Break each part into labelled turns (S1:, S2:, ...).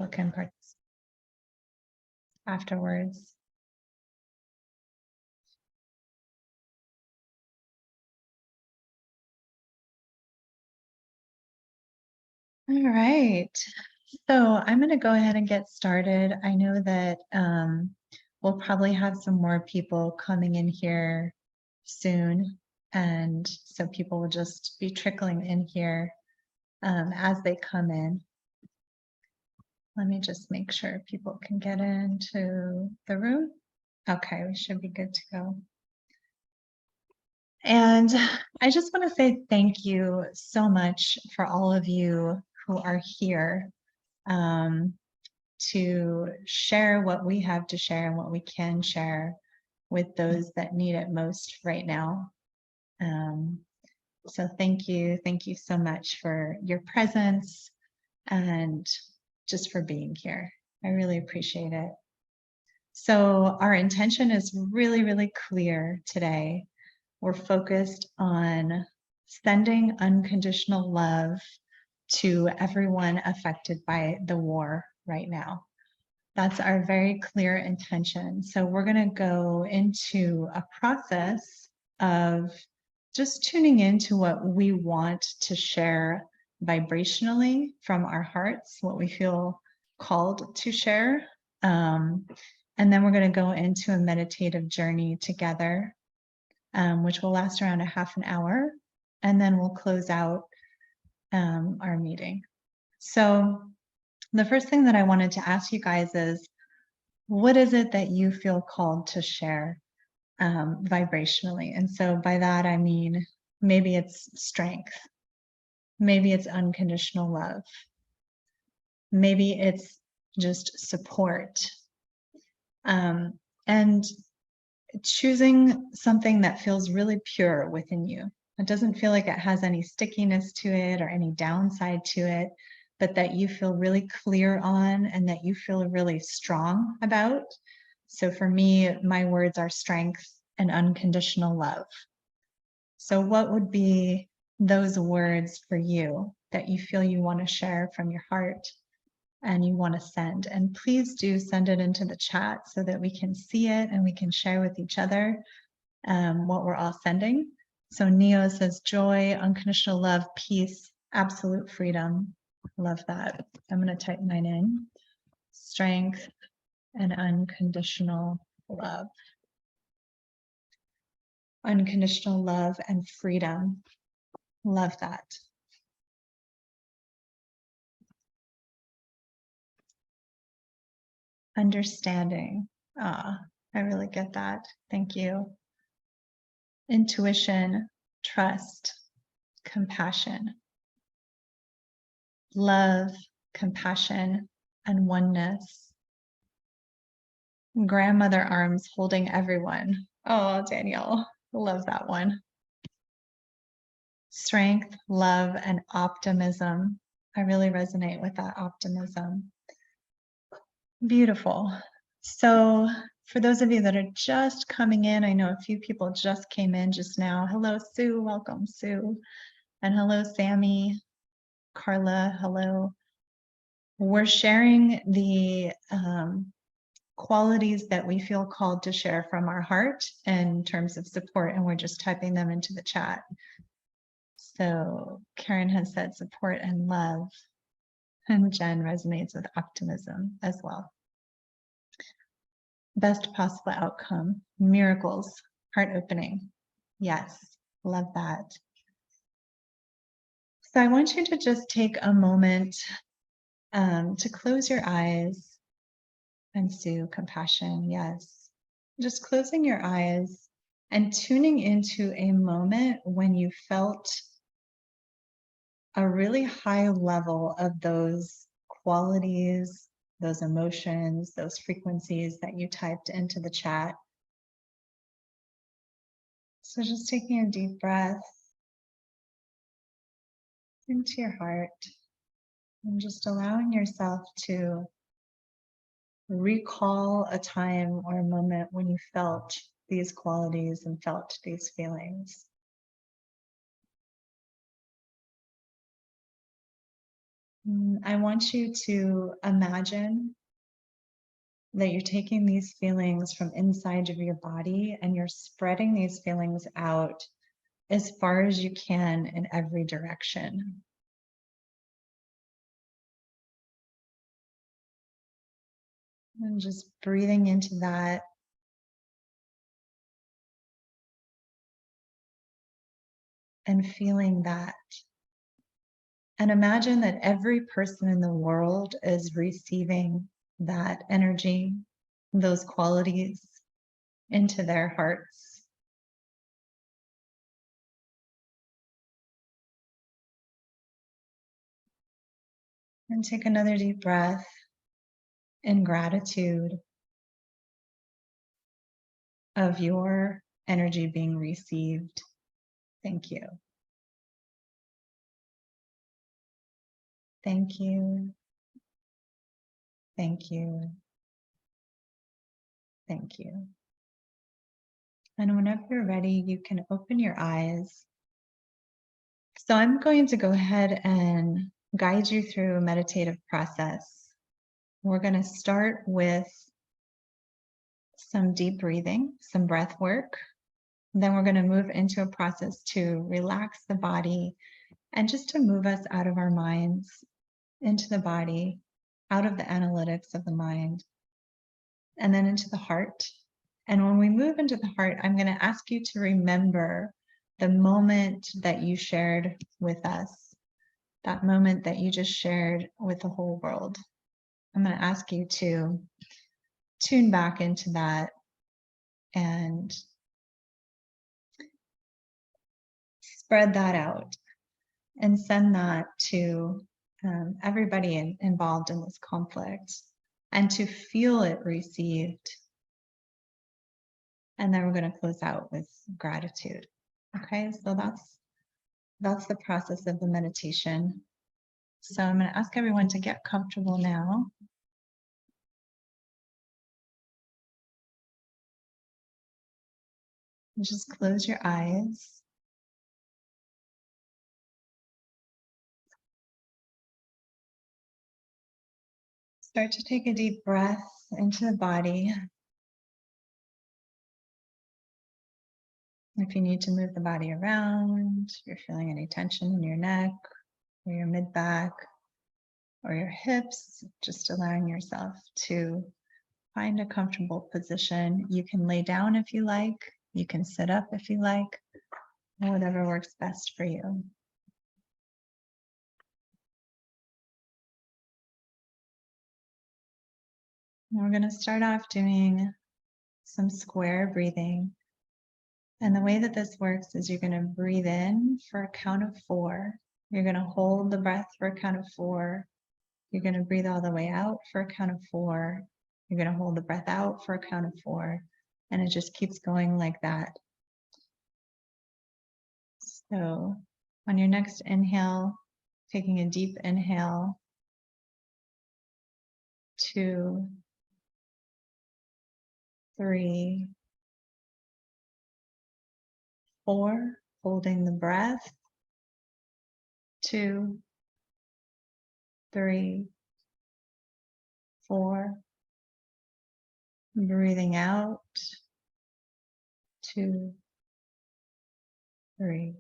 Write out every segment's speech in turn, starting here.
S1: people can participate afterwards. All right. So I'm going to go ahead and get started. I know that we'll probably have some more people coming in here soon. And so people will just be trickling in here as they come in. Let me just make sure people can get into the room. Okay, we should be good to go. And I just want to say thank you so much for all of you who are here to share what we have to share and what we can share with those that need it most right now. So thank you so much for your presence and just for being here. I really appreciate it. So our intention is really, really clear today. We're focused on sending unconditional love to everyone affected by the war right now. That's our very clear intention. So we're going to go into a process of just tuning into what we want to share vibrationally from our hearts, what we feel called to share. And then we're going to go into a meditative journey together, which will last around a half an hour. And then we'll close out our meeting. So the first thing that I wanted to ask you guys is, what is it that you feel called to share vibrationally? And so by that, I mean, maybe it's strength. Maybe it's unconditional love. Maybe it's just support. And choosing something that feels really pure within you. It doesn't feel like it has any stickiness to it or any downside to it, but that you feel really clear on and that you feel really strong about. So for me, my words are strength and unconditional love. So what would be those words for you that you feel you want to share from your heart and you want to send? And please do send it into the chat so that we can see it and we can share with each other what we're all sending. So Neo says joy, unconditional love, peace, absolute freedom. Love that. I'm going to type mine in. Strength and unconditional love. Unconditional love and freedom. Love that. Understanding. I really get that. Thank you. Intuition, trust, compassion. Love, compassion, and oneness. Grandmother arms holding everyone. Oh, Danielle, love that one. Strength, love, and optimism. I really resonate with that optimism. Beautiful. So for those of you that are just coming in, I know a few people just came in just now. Hello, Sue. Welcome, Sue. And hello, Sammy. Carla, hello. We're sharing the qualities that we feel called to share from our heart in terms of support, and we're just typing them into the chat. So Karen has said support and love, and Jen resonates with optimism as well. Best possible outcome, miracles, heart opening. Yes, love that. So I want you to just take a moment to close your eyes. And Sue, compassion, yes. Just closing your eyes and tuning into a moment when you felt a really high level of those qualities, those emotions, those frequencies that you typed into the chat. So just taking a deep breath into your heart and just allowing yourself to recall a time or a moment when you felt these qualities and felt these feelings. I want you to imagine that you're taking these feelings from inside of your body and you're spreading these feelings out as far as you can in every direction. And just breathing into that. And feeling that. And imagine that every person in the world is receiving that energy, those qualities into their hearts. And take another deep breath in gratitude of your energy being received. Thank you. Thank you. Thank you. Thank you. And whenever you're ready, you can open your eyes. So I'm going to go ahead and guide you through a meditative process. We're going to start with some deep breathing, some breath work. Then we're going to move into a process to relax the body and just to move us out of our minds into the body, out of the analytics of the mind, and then into the heart. And when we move into the heart, I'm going to ask you to remember the moment that you shared with us, that moment that you just shared with the whole world. I'm going to ask you to tune back into that and spread that out and send that to everybody involved in this conflict and to feel it received. And then we're going to close out with gratitude. Okay, so that's the process of the meditation. So I'm going to ask everyone to get comfortable now. And just close your eyes. Start to take a deep breath into the body. If you need to move the body around, if you're feeling any tension in your neck or your mid-back or your hips, just allowing yourself to find a comfortable position. You can lay down if you like, you can sit up if you like, whatever works best for you. And we're going to start off doing some square breathing. And the way that this works is you're going to breathe in for a count of 4. You're going to hold the breath for a count of 4. You're going to breathe all the way out for a count of 4. You're going to hold the breath out for a count of 4. And it just keeps going like that. So on your next inhale, taking a deep inhale, 2, 3, 4, holding the breath, 2, 3, 4, breathing out, 2, 3,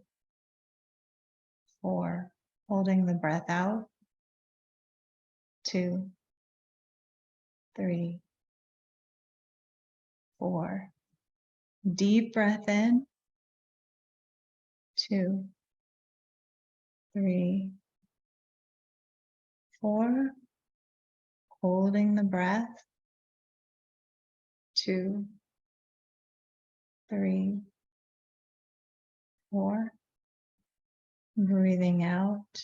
S1: 4, holding the breath out, 2, 3, 4. Deep breath in, 2, 3, 4. Holding the breath, 2, 3, 4. Breathing out,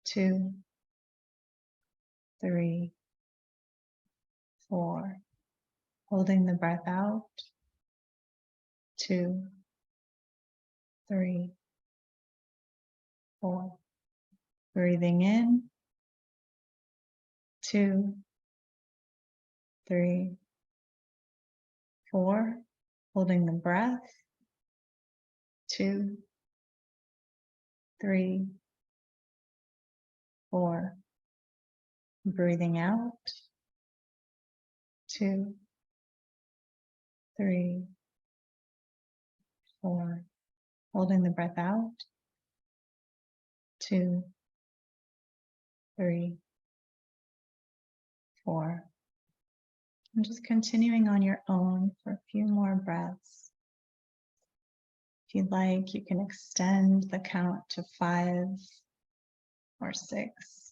S1: 2, 3, 4. Holding the breath out, 2, 3, 4. Breathing in, 2, 3, 4. Holding the breath, 2, 3, 4. Breathing out. 2, 3, 4. Holding the breath out. 2, 3, 4. And just continuing on your own for a few more breaths. If you'd like, you can extend the count to 5 or 6.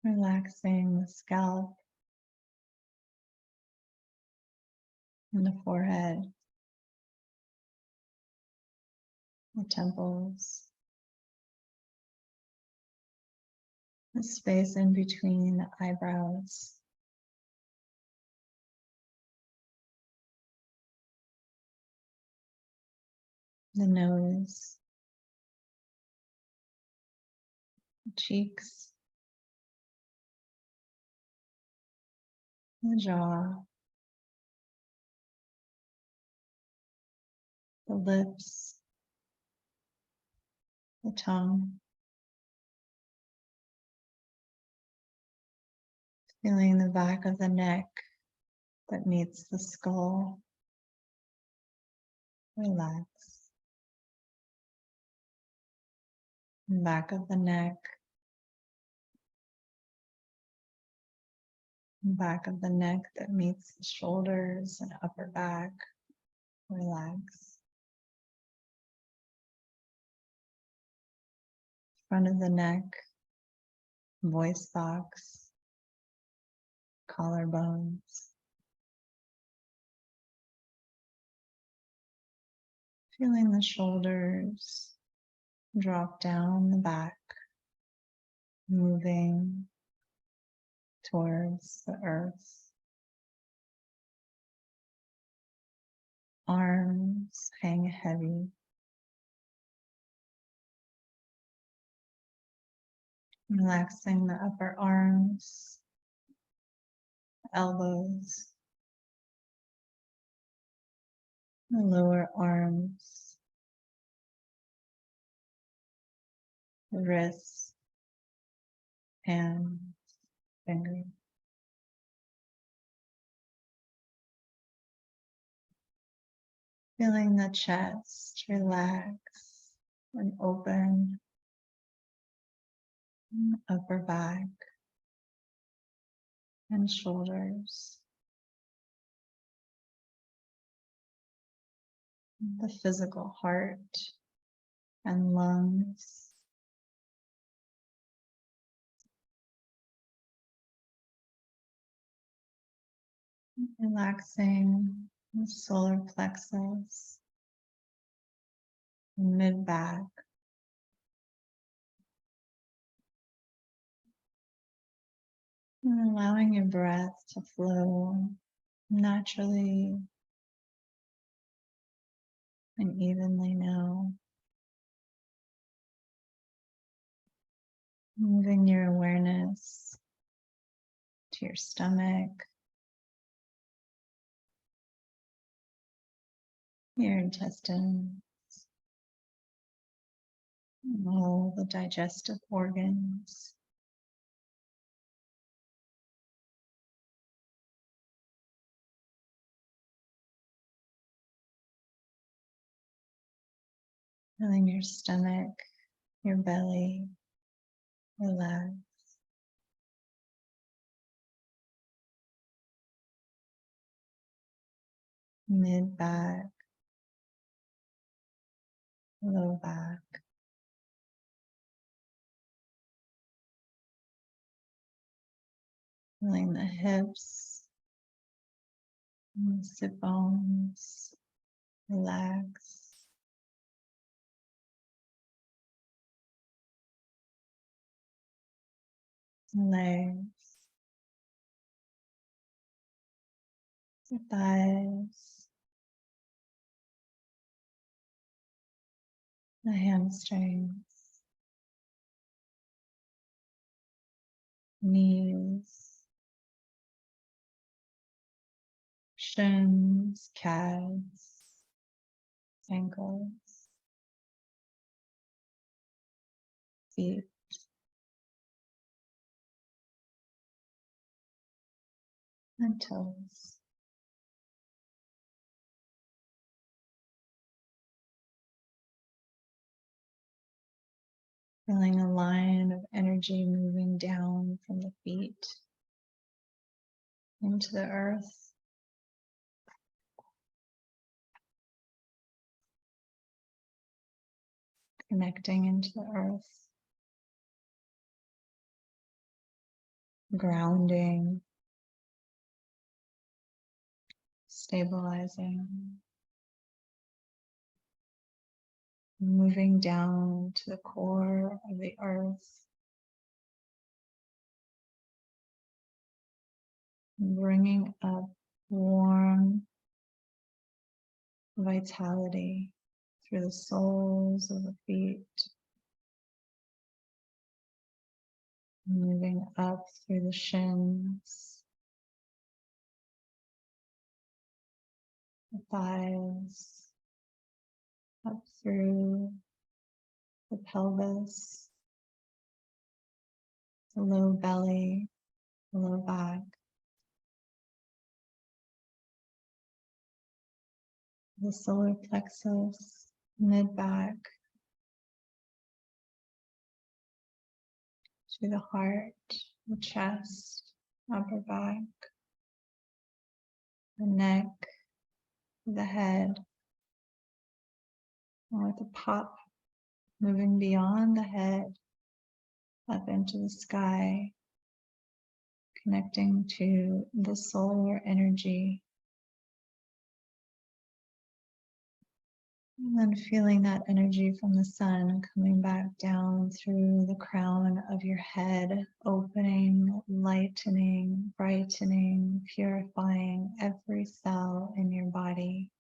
S1: Relaxing the scalp and the forehead, the temples, the space in between the eyebrows, the nose, the cheeks, the jaw, the lips, the tongue, feeling the back of the neck that meets the skull. Relax. Back of the neck, back of the neck that meets the shoulders and upper back. Relax. Front of the neck, voice box, collarbones. Feeling the shoulders drop down the back, moving towards the earth. Arms hang heavy. Relaxing the upper arms, elbows, the lower arms, the wrists, hands, fingers. Feeling the chest relax and open, upper back and shoulders. The physical heart and lungs. Relaxing the solar plexus, mid-back. And allowing your breath to flow naturally and evenly now. Moving your awareness to your stomach, your intestines, all the digestive organs. Feeling your stomach, your belly relax. Mid back, low back. Feeling the hips and the sit bones relax. Legs, the thighs, the hamstrings, knees, shins, calves, ankles, feet, and toes. Feeling a line of energy moving down from the feet into the earth. Connecting into the earth. Grounding. Stabilizing. Moving down to the core of the earth. Bringing up warm vitality through the soles of the feet, moving up through the shins, the thighs, up through the pelvis, the low belly, the low back, the solar plexus, mid back, to the heart, the chest, upper back, the neck, the head, and with a pop, moving beyond the head, up into the sky, connecting to the solar energy. And then feeling that energy from the sun coming back down through the crown of your head, opening, lightening, brightening, purifying every cell in your body,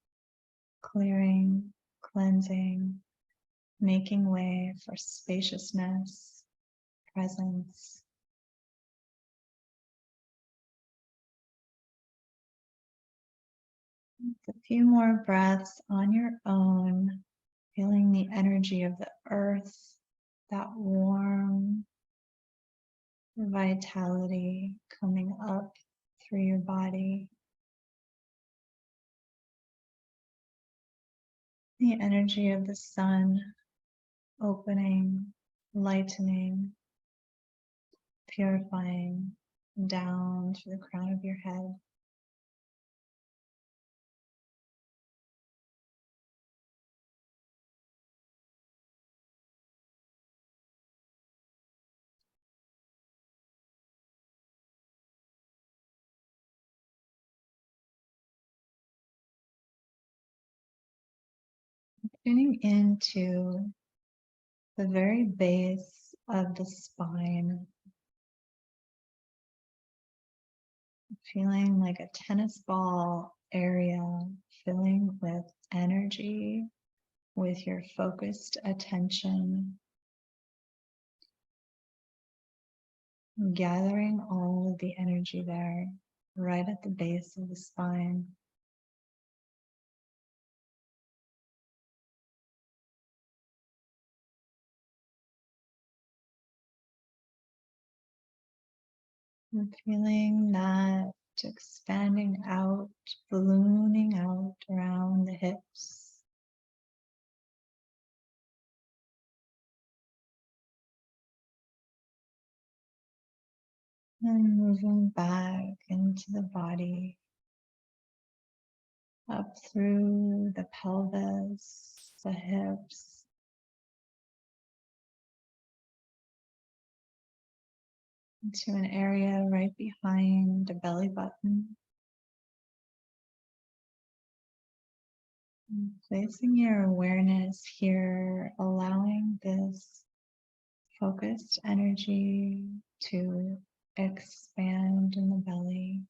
S1: clearing, cleansing, making way for spaciousness, presence. A few more breaths on your own, feeling the energy of the earth, that warm vitality coming up through your body. The energy of the sun opening, lightening, purifying down through the crown of your head. Tuning into the very base of the spine, feeling like a tennis ball area filling with energy, with your focused attention. gathering all of the energy there, right at the base of the spine. And feeling that expanding out, ballooning out around the hips. And moving back into the body, up through the pelvis, the hips, into an area right behind the belly button. And placing your awareness here, allowing this focused energy to expand in the belly.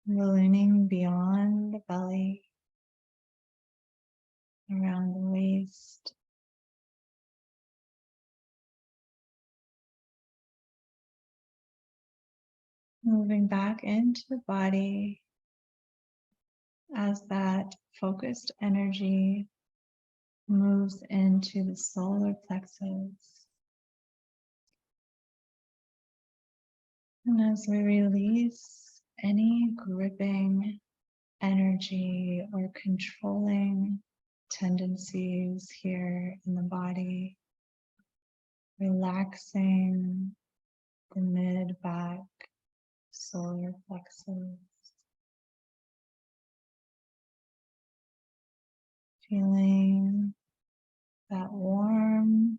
S1: Ballooning beyond the belly, around the waist, moving back into the body as that focused energy moves into the solar plexus. And as we release any gripping energy or controlling tendencies here in the body, relaxing the mid-back solar plexus, feeling that warm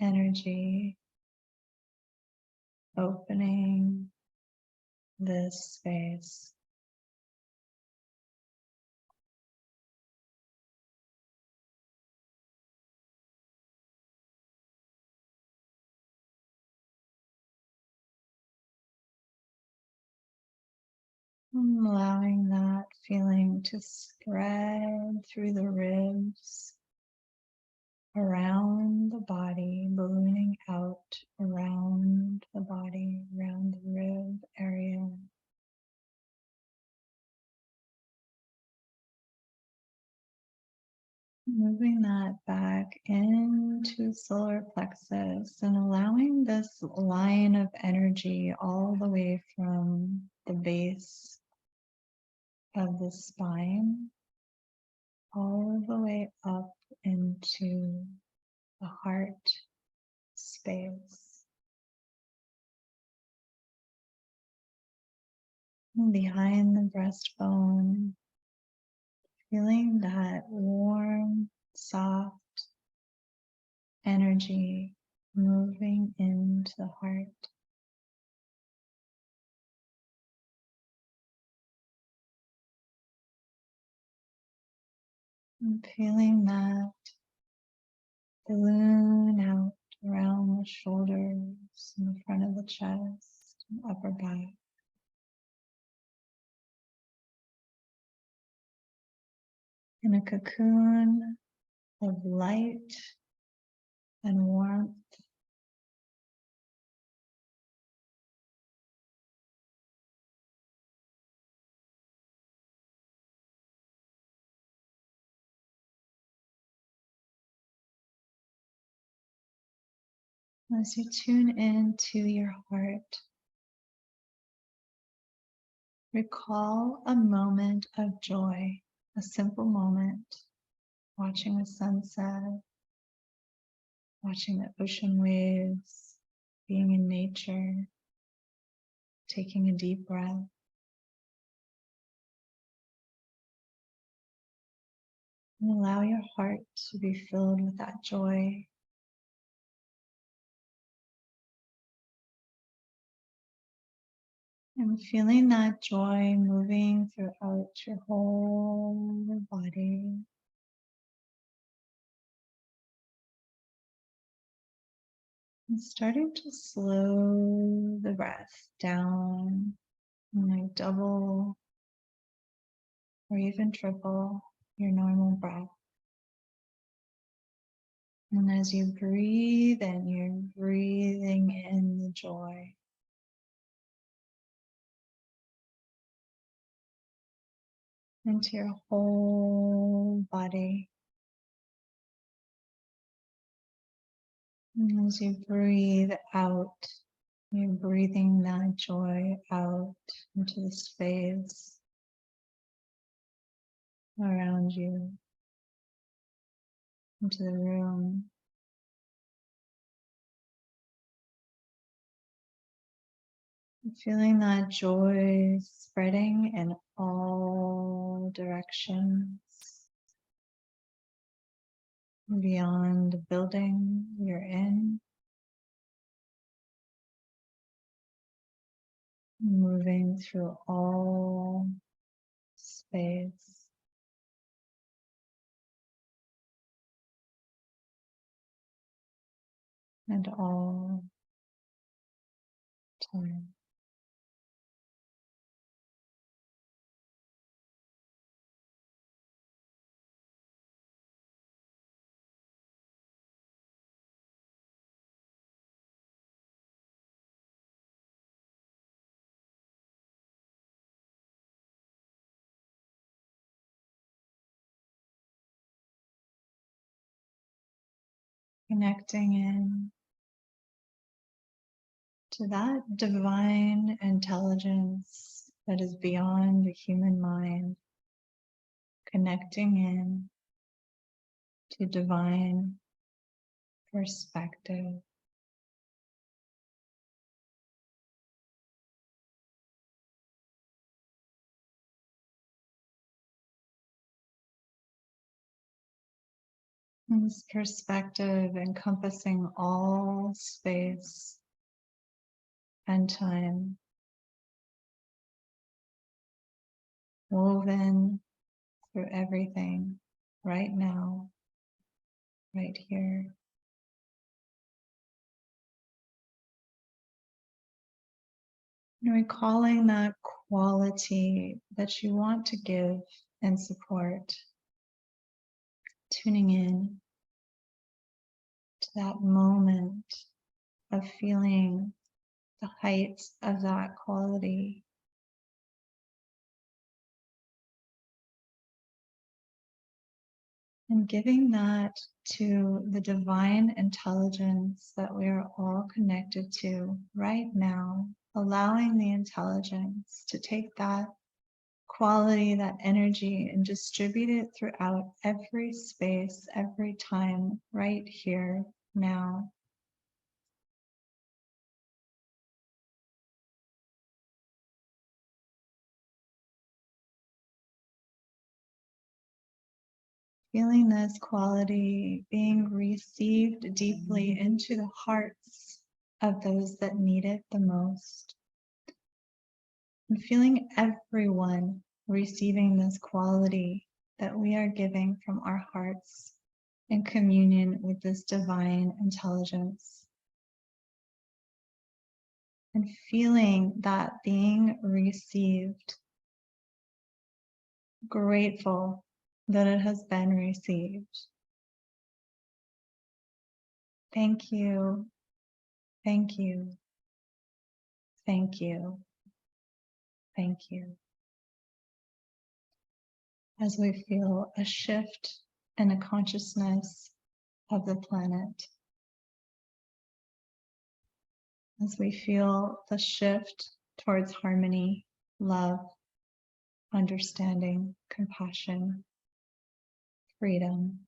S1: energy opening this space. Allowing that feeling to spread through the ribs, around the body, ballooning out around the body, around the rib area. Moving that back into solar plexus and allowing this line of energy all the way from the base of the spine all the way up into the heart space. And behind the breastbone, feeling that warm, soft energy moving into the heart. And feeling that balloon out around the shoulders and the front of the chest and upper back. In a cocoon of light and warmth. As you tune into your heart, recall a moment of joy, a simple moment, watching the sunset, watching the ocean waves, being in nature, taking a deep breath. And allow your heart to be filled with that joy. And feeling that joy moving throughout your whole body. And starting to slow the breath down, and like double or even triple your normal breath. And as you breathe in, you're breathing in the joy. Into your whole body. And as you breathe out, you're breathing that joy out into the space around you, into the room. Feeling that joy spreading in all directions beyond the building you're in, moving through all space. And all time. Connecting in to that divine intelligence that is beyond the human mind, connecting in to divine perspective. And this perspective encompassing all space and time, woven through everything right now, right here. And recalling that quality that you want to give and support, tuning in to that moment of feeling the heights of that quality. And giving that to the divine intelligence that we are all connected to right now, allowing the intelligence to take that quality, that energy, and distribute it throughout every space, every time, right here, now. Feeling this quality being received deeply into the hearts of those that need it the most. And feeling everyone receiving this quality that we are giving from our hearts in communion with this divine intelligence. And feeling that being received, grateful that it has been received. Thank you, thank you, thank you, thank you. As we feel a shift in the consciousness of the planet, as we feel the shift towards harmony, love, understanding, compassion, freedom.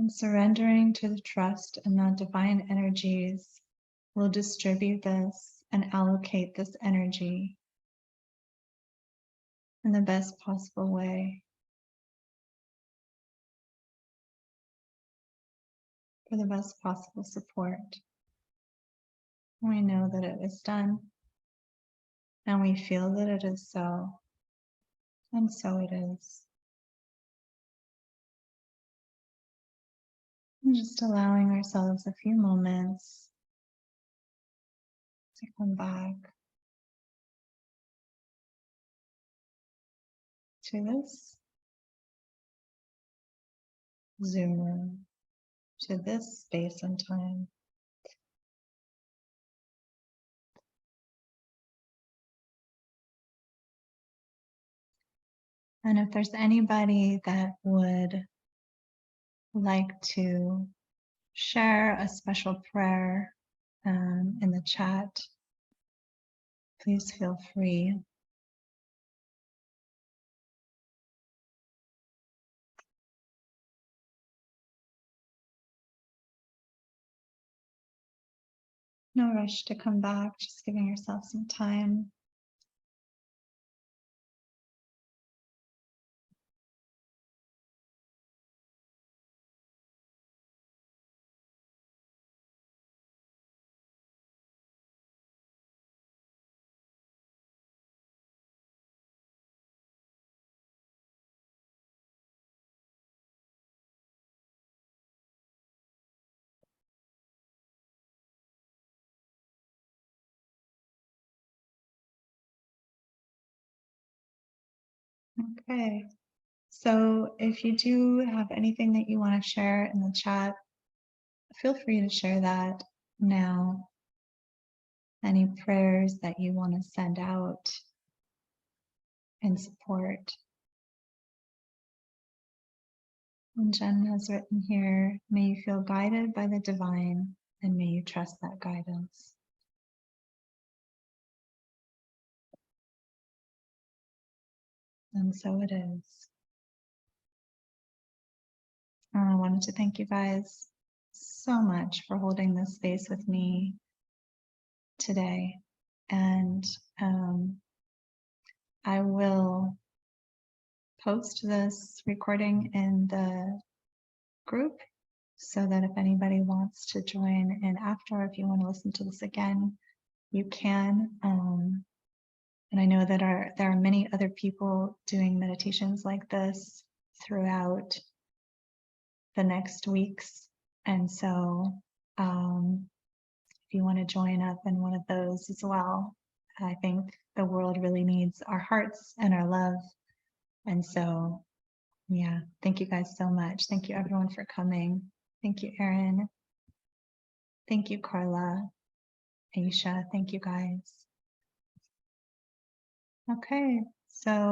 S1: And surrendering to the trust and that divine energies will distribute this and allocate this energy in the best possible way for the best possible support. We know that it is done. And we feel that it is so. And so it is. And just allowing ourselves a few moments to come back to this Zoom room, to this space and time. And if there's anybody that would like to share a special prayer in the chat, please feel free. No rush to come back, just giving yourself some time. Okay, so if you do have anything that you want to share in the chat, feel free to share that now. Any prayers that you want to send out in support. And Jen has written here, may you feel guided by the divine and may you trust that guidance. And so it is. I wanted to thank you guys so much for holding this space with me today. And I will post this recording in the group so that if anybody wants to join in after, if you want to listen to this again, you can. And I know that there are many other people doing meditations like this throughout the next weeks. And so if you want to join up in one of those as well, I think the world really needs our hearts and our love. And so, yeah, thank you guys so much. Thank you everyone for coming. Thank you, Erin. Thank you, Carla, Aisha. Thank you guys. Okay, so